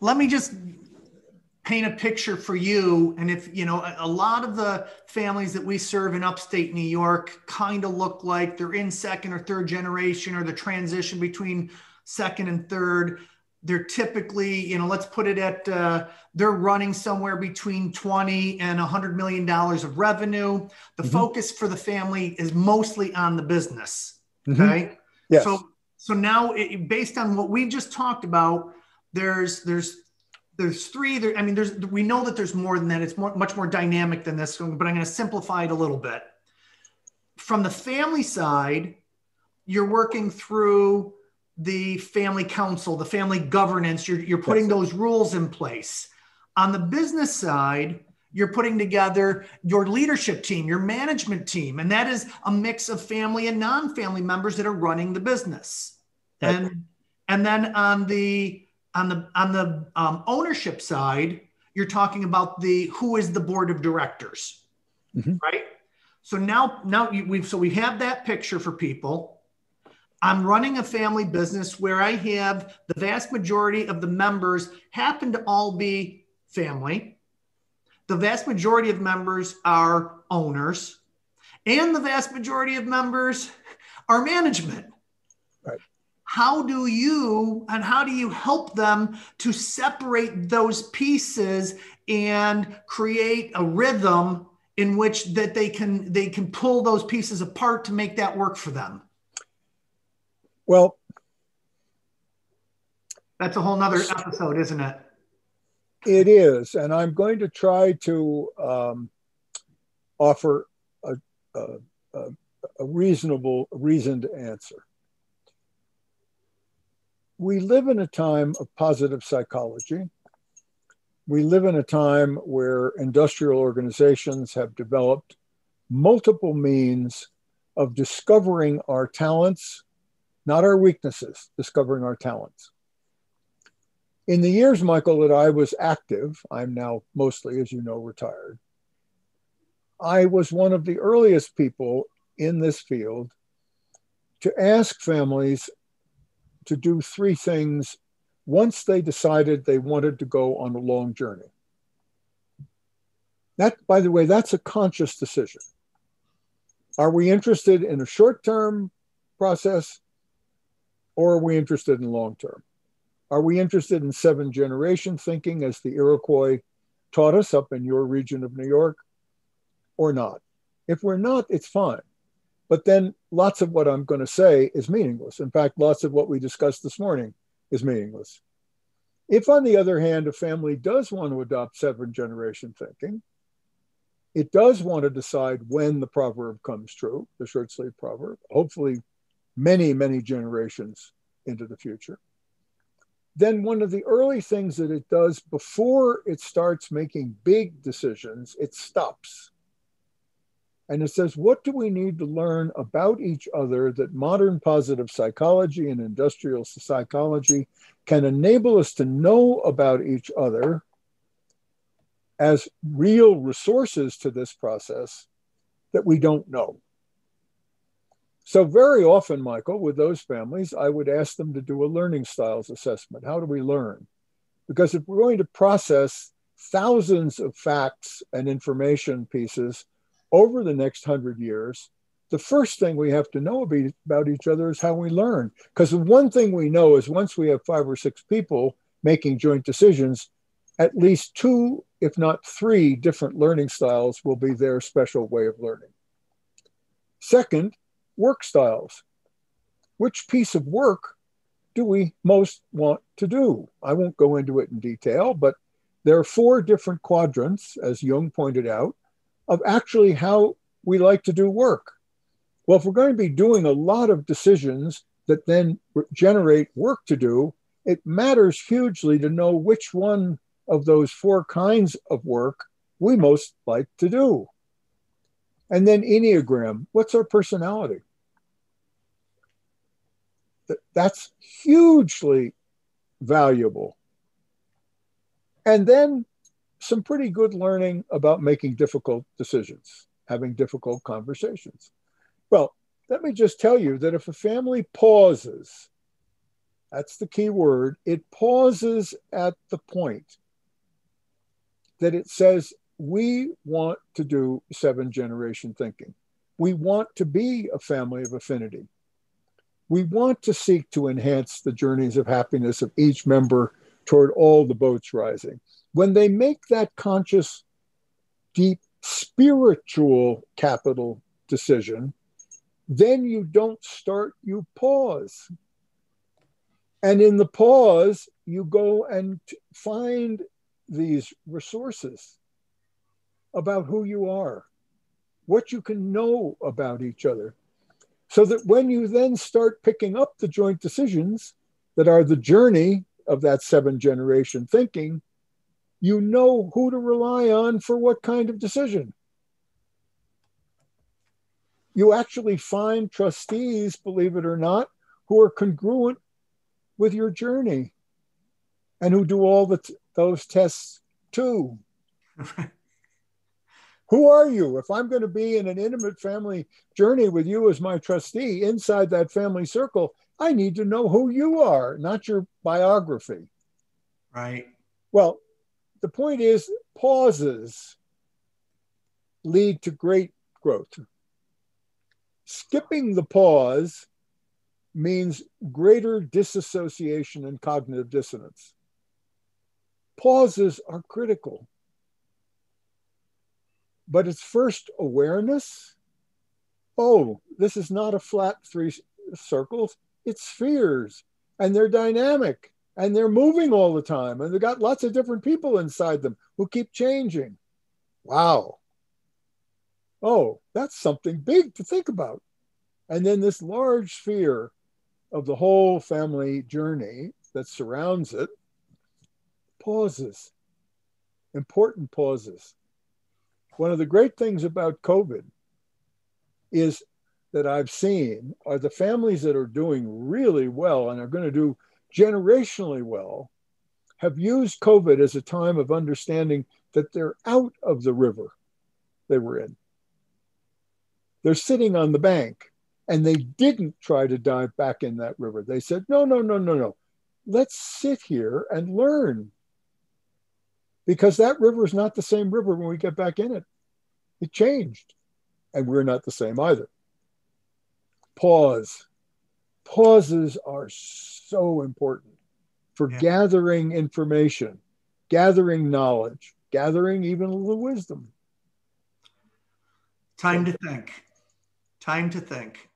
let me just paint a picture for you. And if, you know, a lot of the families that we serve in upstate New York kind of look like they're in second or third generation, or the transition between second and third. They're typically, you know, let's put it at, they're running somewhere between 20 and $100 million of revenue. The focus for the family is mostly on the business. Okay. Yes. So now based on what we just talked about, there's three there. I mean, we know that there's more than that. It's much more dynamic than this one, but I'm going to simplify it a little bit. From the family side, you're working through the family council, the family governance. You're putting those rules in place. On the business side, you're putting together your leadership team, your management team, and that is a mix of family and non-family members that are running the business. Right. And then on the ownership side, you're talking about who is the board of directors, right? So now we have that picture for people. I'm running a family business where I have the vast majority of the members happen to all be family. The vast majority of members are owners, and the vast majority of members are management. Right. How do you help them to separate those pieces and create a rhythm in which that they can pull those pieces apart to make that work for them? Well, that's a whole nother episode, isn't it? It is. And I'm going to try to offer a reasoned answer. We live in a time of positive psychology. We live in a time where industrial organizations have developed multiple means of discovering our talents, not our weaknesses, discovering our talents. In the years, Michael, that I was active, I'm now mostly, as you know, retired. I was one of the earliest people in this field to ask families to do three things once they decided they wanted to go on a long journey. That, by the way, that's a conscious decision. Are we interested in a short-term process, or are we interested in long-term? Are we interested in 7-generation thinking, as the Iroquois taught us up in your region of New York, or not? If we're not, it's fine. But then lots of what I'm going to say is meaningless. In fact, lots of what we discussed this morning is meaningless. If, on the other hand, a family does want to adopt 7-generation thinking, it does want to decide when the proverb comes true, the short sleeve proverb, hopefully many, many generations into the future, then one of the early things that it does before it starts making big decisions, it stops. And it says, what do we need to learn about each other that modern positive psychology and industrial psychology can enable us to know about each other as real resources to this process that we don't know? So very often, Michael, with those families, I would ask them to do a learning styles assessment. How do we learn? Because if we're going to process thousands of facts and information pieces over the next 100 years, the first thing we have to know about each other is how we learn. Because the one thing we know is once we have 5 or 6 people making joint decisions, at least 2, if not 3 different learning styles will be their special way of learning. Second, work styles. Which piece of work do we most want to do? I won't go into it in detail, but there are 4 different quadrants, as Jung pointed out, of actually how we like to do work. Well, if we're going to be doing a lot of decisions that then generate work to do, it matters hugely to know which one of those 4 kinds of work we most like to do. And then Enneagram, what's our personality? That's hugely valuable. And then some pretty good learning about making difficult decisions, having difficult conversations. Well, let me just tell you that if a family pauses That's the key word. It pauses at the point that it says, we want to do 7-generation thinking. We want to be a family of affinity. We want to seek to enhance the journeys of happiness of each member toward all the boats rising. When they make that conscious, deep, spiritual capital decision, then you don't start, you pause. And in the pause, you go and find these resources about who you are, what you can know about each other, so that when you then start picking up the joint decisions that are the journey of that 7-generation thinking, you know who to rely on for what kind of decision. You actually find trustees, believe it or not, who are congruent with your journey and who do all those tests too. Who are you? If I'm going to be in an intimate family journey with you as my trustee inside that family circle, I need to know who you are, not your biography. Right. Well, the point is, pauses lead to great growth. Skipping the pause means greater disassociation and cognitive dissonance. Pauses are critical. But it's first awareness. Oh, this is not a flat 3 circles, it's spheres, and they're dynamic, and they're moving all the time, and they've got lots of different people inside them who keep changing. Wow. Oh, that's something big to think about. And then this large sphere of the whole family journey that surrounds it, pauses, important pauses. One of the great things about COVID is that I've seen are the families that are doing really well and are going to do generationally well have used COVID as a time of understanding that they're out of the river they were in. They're sitting on the bank and they didn't try to dive back in that river. They said, no. Let's sit here and learn. Because that river is not the same river when we get back in it. It changed. And we're not the same either. Pause. Pauses are so important for gathering information, gathering knowledge, gathering even a little wisdom. Time to think. Time to think.